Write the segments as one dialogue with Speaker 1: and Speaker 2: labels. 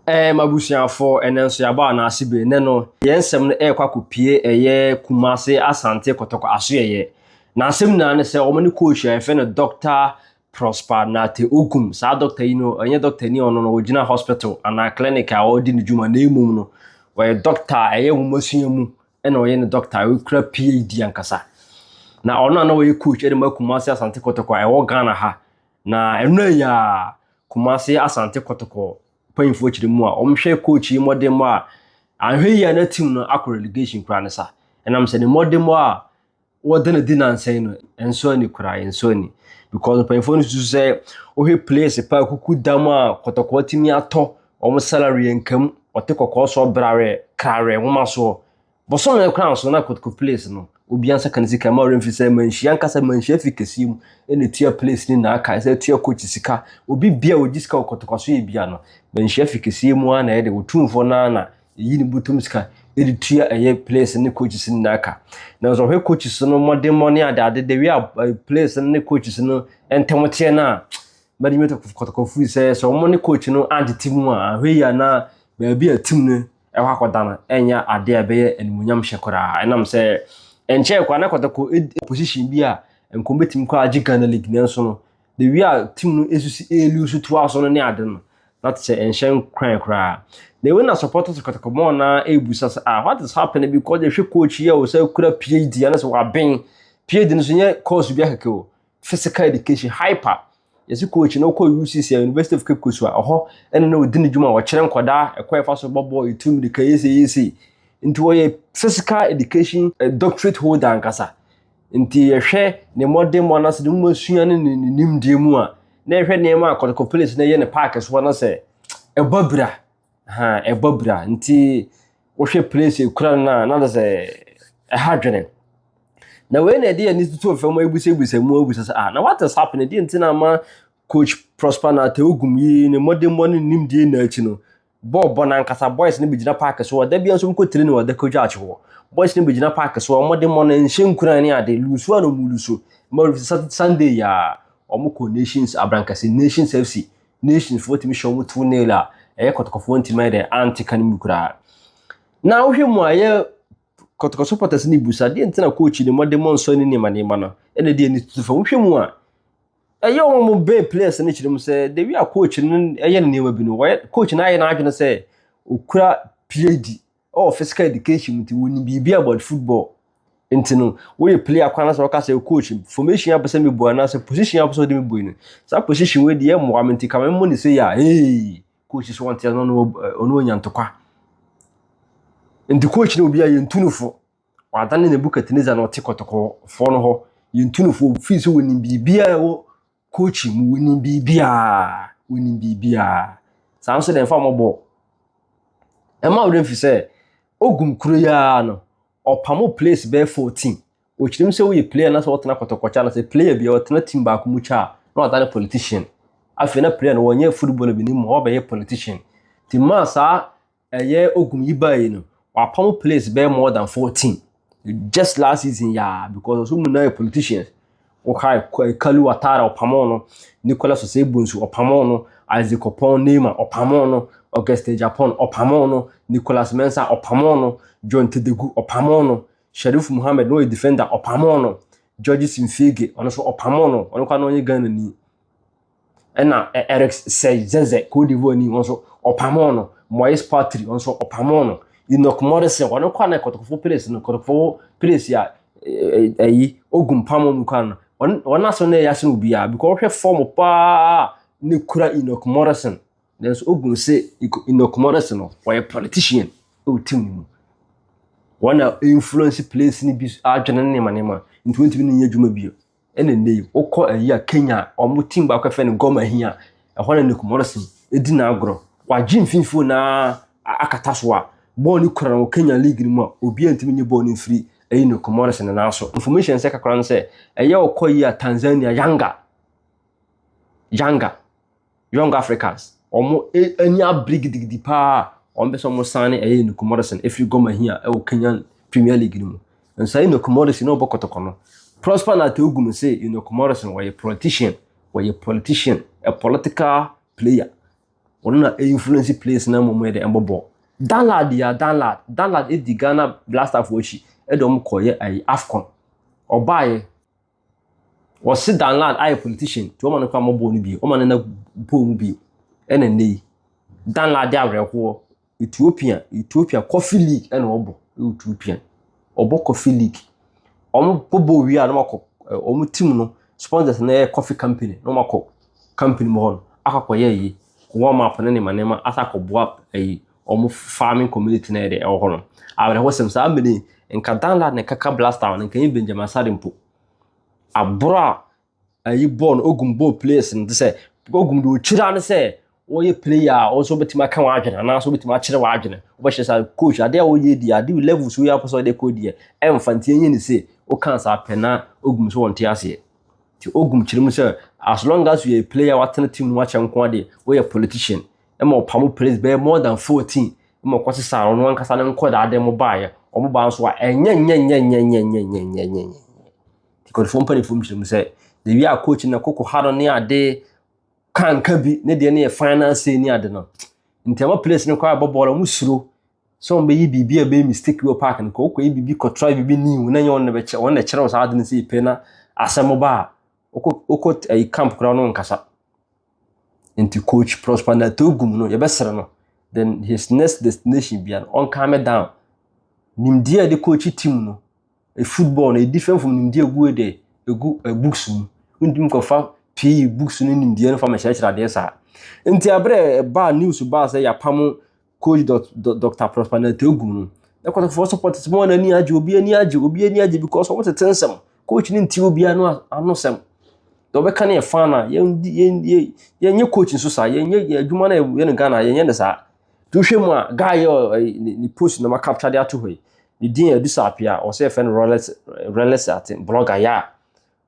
Speaker 1: Mabusiafo enenso yaba na asibe ne no yensem no ekwa kopie eye Kumase Asante Kotoko asoyeye na asem na ne se omani coach efe no Dr Prosper Narteh Ogum sa doctor yi no enye doctor ni ono no ogina hospital ana clinic a odi ne djuma na emum no we doctor eye wumasua mu ena oye ne doctor we kura PhD ankasa na ono na we coach ede ma Kumase Asante Kotoko e wo Ghana ha na eno ya Kumase Asante Kotoko painful chiri mu a omhwe coach yi modem a ahwe ya na team no akọ relegation kura ne sa enam se ne modem a wode na dinansen no enso ani kura enso ani because painful no say ohwe place pa kuku dam a Kotoko timi ato om salary enkam ote kokọ so brare krare homa so boso me kura so na Kotoko place no obi ansa kan sika ma remfi say manhia nkasa manhia fikasi mu ene tia place ni na aka say tia coach sika obi bia oji sika Kotoko so e bia no manhia fikasi mu ana ede wotumfo na yi ni butum sika ede tia eye place ni coach sin na aka na so he coach so no modern money ade de we place ni coach no entemote na bari meto Kotoko fu say so money coach no ante team a he ya na ba bia team no e wa akoda na enya ade abeye animunyam hyekora enam say enche kwa na Kotoko position bi a enkombetim kwa agi Ghana League nenso no the we are team no esusi elu so to aso no ne ade no that say enchen kran kra they win na supporters Kotoko mo na ebusa what is happening because the coach here o say kura PhD and so wa ben PhD no so nye course bi akeke o physical education hyper yes coach no ko UCC University of Cape Coast wa oho ene na odi ne djuma wa kire nkoda ekwa so bobo itum de kayese into a physical education doctorate holder ankasa nti yehwe ne modern one as de masua ne nimdie mu a na yehwe ne ma Kotoko place na ye ne park so na se ebabra nti wo hwe place ekura na se hadwene na we na dey ni tutu ofam ebusa na what is happening dey nti na ma coach Prosper Narteh Ogum yi ne modern one nimdie na achi no Bob na nkasa boys ne bigina park so da bia so mko tire ne wada kojo achewo boys ne bigina park so modern mo na nhyenkura ne ade lusu ana mulusu ma Sunday ya omko Nations abrankase Nations FC Nations for show mu 2-0 la Kotoko fo ntime de anti kan mukura na ohwe mu aye Kotoko supporters ni busa de ntina coach ne modern mo nso ni ma no ene de ni tufa ohwe mu a ayo mo be players ni chirem say the we are coach ni eye ne ma bi no coach na aye na adwene say okura PhD or physical education nti woni bibia about football nti no we player kwana so ka say coach formation ya pese me bo na say position ya pese de me bo ni sa position we de mo amenti ka me ni say ya coach so want no ono nyantokwa nti coach na obi aye ntunufo wadane ne bukatiniza na Kotoko fo no ho yentunufo fi so woni bibia wo coach mu wini bibia sanso den fa mobo e ma wure fi se Ogum kuro ya no opamo place be 14 o chirim se we player na so wotena Kotoko cha na se player bi wotena team ba ko mu cha na wotana politician afi na player no wonye football bi ni mo obaye politician ti ma sa eye Ogum yi bae no opamo place be more than 14 just last season ya because so mu na politicians okay Kalu Atara opamono Nicolas Osebunsu opamono Isaac Opon Neymar opamono Auguste Japan opamono Nicolas Mensa opamono John Tedegu opamono Sharif Muhammad no defender opamono George Simfege ono so opamono ono kwa no onye Ghana ni ena Eric Seyzeze Cote d'Ivoire ni ono so opamono Moise Patri ono so opamono Enoch Morrison ono kwa na Kotoko place no Kotoko place ya Ogum pamo mukana wana so na yasin ubia because hwe form pa ne kura Enoch Morrison then so Ogum say Enoch Morrison no why politician o team mu wana influence place ni bi adwene ne manema in 20 min nya djuma bio ene nei okọ ayi Kenya omo team ba kwa fe ne goma hia ehona Enoch Morrison edi na agro wa jin finfo na akataso a ball ni kura no Kenya league ni mu obi antimi nye ball ni free Enoch Morrison na so information say kakran say eye okoyi a Tanzania young Africans omo anya big digdi pa ombe so mo sane Enoch Morrison if you go ma here e Kenyan Premier League ni mu and say Enoch Morrison no Kotoko no Prosper Narteh Ogum say Enoch Morrison was a politician, a political player Ono na influence place na momo de embobo. Danlad e di Ghana Blaster for chi e do mo koye ai Afcon. Obaye was sit down lad I politician to woman kwa mobo no bi o man na bo mu bi e na nei dan lad ya wereko Ethiopia Coffee League e na obo Ethiopian obo Coffee League bobo wi a no makọ team no sponsors na coffee company no makọ company mo no akakoye yi warm up na ne manema asakoboa ai farming community na de e ho no awere sem sa amene nka dan lad ne kaka Blaster nka yin Benjamin Sadimpo abura ayi born Ogum ball place and say Ogum do chira ne say oye player also betima kan wa adwena na so betima chire wa adwena wo be say coach ade a oye di ade levels we aposo de ko di emfantie yin ni say o kan sa pena Ogum so wonte ase ti Ogum chire mu say as long as you a player what team no acha nko ade we a politician e ma opamo place be more than 14 e ma kwase sa no ankasa ne nko da ade mo baaye o mo ba so a enye because from penny from say the we are coaching na koko haro ne ade kan bi ne de ne finance ni ade no ntema place ne kwa bobolo musuro so mbe yi bibi e be mistake we park ne ko yi bibi ko try bibi ni na nye won ne be che won na chere wo sa ade ne se pena asemo ba oko ai camp kra no nkasa into coach Prospr Narteh Ogum no ye be sere no then his next destination be an on calm down nimdia de coach team no a football na different from nimdia gu de egu books mu ndim ko fa PE books no nimdia no fa ma chira de sa nti abre ba news ba say ya pam coach Dr Prosper Narteh Ogum no e ko for support small na ni age obi ani age because what tensem coach ni nti obi ano sem do be kan e fan na ye nye coaching so sa ye nye adwuma na ye Ghana ye nye sa to hwemu a guy ni post na ma capture de ato hoyi ni din disappear or say friend Rolex at blogger ya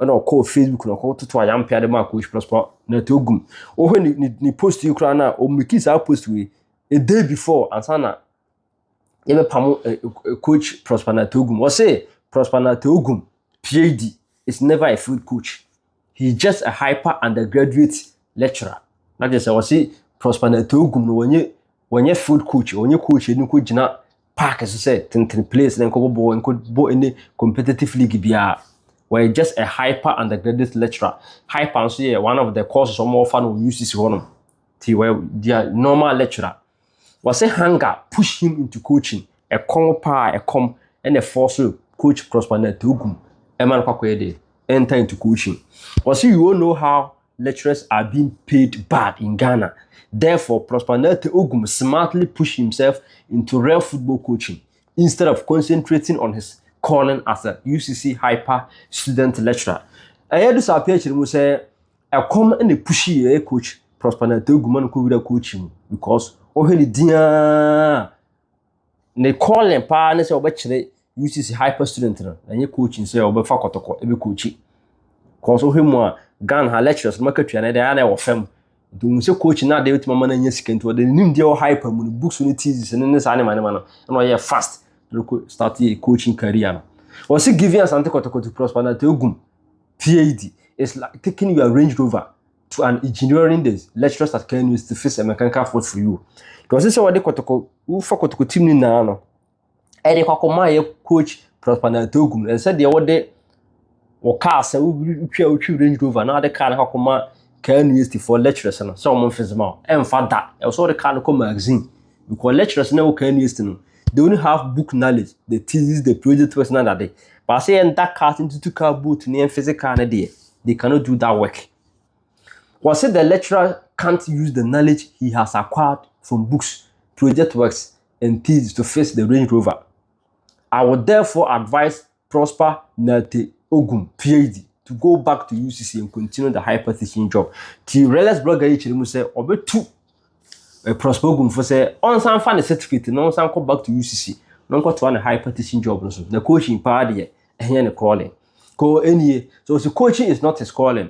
Speaker 1: no call Facebook no call to ayam pia de ma coach Prospr Narteh Ogum o ho ni post you kra na o make sa post we a day before ansana ye be pam coach Prospr Narteh Ogum o say Prospr Narteh Ogum PhD is never a food coach. He's just a hyper undergraduate lecturer. That is I say Prospr Narteh Ogum no wonye food coach wonye coach ni ko gina park as say ten place na nko bo any competitive league bia. We're just a hyper undergraduate lecturer. Hyper so one of the courses more fun we use one. Where their normal lecturer was a hunger push him into coaching. A come and a force coach Prospr Narteh Ogum. Eman kwakwede enter into coaching. Was you all know how lecturers are being paid bad in Ghana. Therefore, Prospr Narteh Ogum smartly pushed himself into real football coaching instead of concentrating on his calling as a UCC hyper student lecturer. I had this appear to say, I come and pushy coach Prospr Narteh Ogum and go coaching because already dear ne calling pa ne say obechire UCC hyper student and you coaching say obefa kotoko ebe coaching cause him Ghana ha lecturers market na dey na wofem do say coach na dey wetima na nya sika nto dey nim dey hyper mu books no thesis ne sa ne mane no no ye fast start a coaching career na was he giving Asante Kotoko to Prospr Narteh Ogum PhD it's like taking your Range Rover to an engineering days lecturers at Kenya University to face a mechanical fault for you because say what dey Kotoko who for Kotoko team ni na no e dey kwakoma ye coach Prospr Narteh Ogum and said dey what dey o car say we Range Rover na dey car na kwakoma Kenya University for lecturers no so mo fizima emfa da e so dey car no magazine because lecturers na Kenya University no they only have book knowledge, the thesis, the project was not that day. But I say in that cast into two car boot near physical day, they cannot do that work. Was it the lecturer can't use the knowledge he has acquired from books, project works, and thesis to face the Range Rover? I would therefore advise Prospr Narteh Ogum PhD to go back to UCC and continue the hyper teaching job. The Relentless blogger Ichirimu say, "Obe two." Prospr Ogum for say on some fan certificate no some come back to UCC no go to an hyper teaching job no so the coaching part there ehia ne calling ko any so coaching is not his calling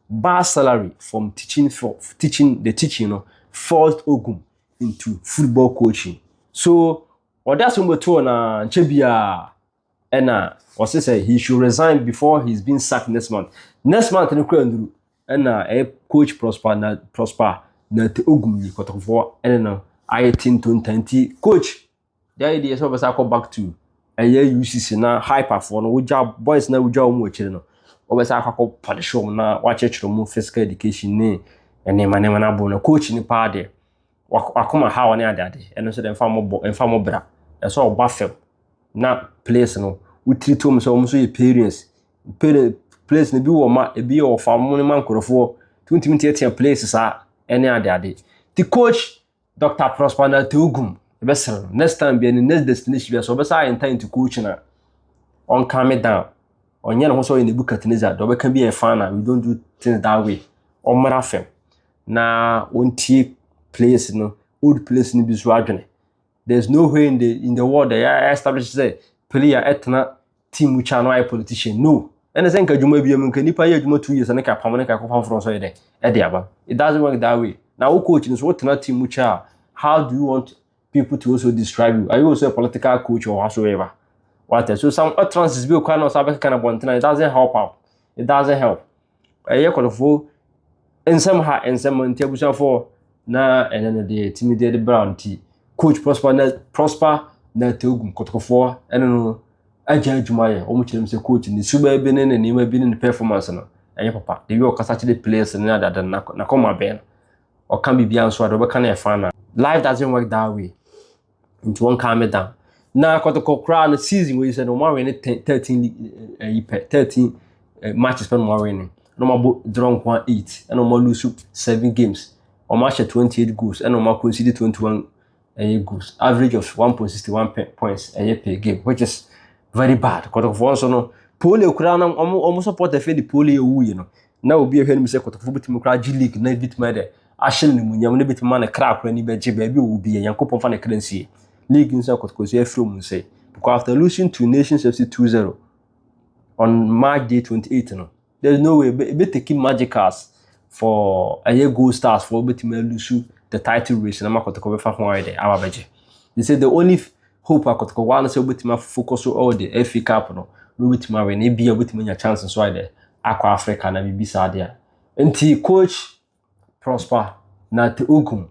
Speaker 1: bar salary from teaching you know forced Ogum into football coaching so or that's number 2 na nchebia ena was say he should resign before he's been sacked next month no kra nduru ena coach Prospr Narteh Ogum yi Kotoko and no I team to 20 coach. The idea is always I go back to a year UCC na hyper for no job boys na uja omo chire no. Always I go polish na watch chiro physical education ne and name na bo na coach ni pa de. Wakoma how ne ade eno so dem fa mo bra. E so oba fem na place no we treat them so almost your parents place ne bi wo ma e bi o fa mo ne man korofo 2020 places are any ade the coach Dr Prosper Narteh Ogum best next time be any next destination be so be say intend to coach na on calm it down on yen ho so in the book atiniza do be can be a fan we don't do things that way on mara fem na on tie place no old place ni bi so adwene. There's no way in the world that established say player etna team which are no politician. No. And I think adwuma bi am nipa ye adwuma 2 years and ka pam ne ka ko from so dey e dey aba. It doesn't work that way. Now coach is what na team which are how do you want people to also describe you? Are you also a political coach or whatsoever? What so some utterances be kwa no sabe kind of bontina it doesn't help out. It doesn't help. Ye kodofo ensem ha ensem ntiabusa for na ene de team de brown tea. Coach Prosper Narteh Ogum Kotoko and no agya adwumaye omo kyerem se coach ni suba ebe ne ne ma bi ne performance no enye papa the way okasa the players ne adada na come ben or can be bia so ado be kan e fan na life doesn't work that way into one calm down na Kotoko kra no season we say no more win 13 matches per more winning no more draw 8 and no more lose 7 games or match 28 goals and no more concede 21 goals, average of 1.61 points a year per game, which is very bad. Kotoko so no polio kra na almost support the the polio wu you know. Now be a him say Kotoko bitim kra G League na bitim de ahye ne munyam ne bitim na kra kra ni beje ba bi wo bi yankopon fa na kransie league in Kotoko so from say because after losing to Nations FC 2-0 on March day 28 no there's no way be taking magicals for a year goal stars for bitim lose the title race na Kotoko be fa ho ide ababeje. They say the only hope Kotoko wan say obetima focus on all the FA Cup no obetima win e bia obetima nya chance so ide akwa Africa na bibisa dia. Enti coach Prosper Narteh Ogum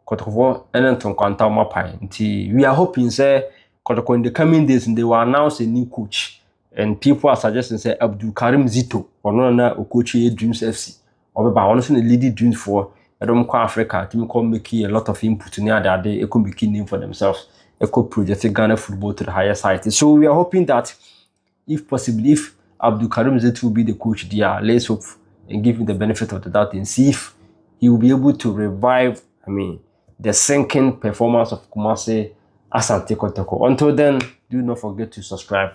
Speaker 1: Kotoko enenton kwanta mapai. Enti we are hoping say Kotoko in the coming days they will announce a new coach and people are suggesting say Abdul Karim Zito or na o coach Dreams FC or be ba one so the leading Dreams for Africa, team come making a lot of input in there that they could make name for themselves. They could project Ghana football to the higher side. So we are hoping that, if possible, if Abdul Karim Zet will be the coach there, let's hope and give him the benefit of the doubt and see if he will be able to revive, the sinking performance of Kumasi Asante Kotoko. Until then, do not forget to subscribe.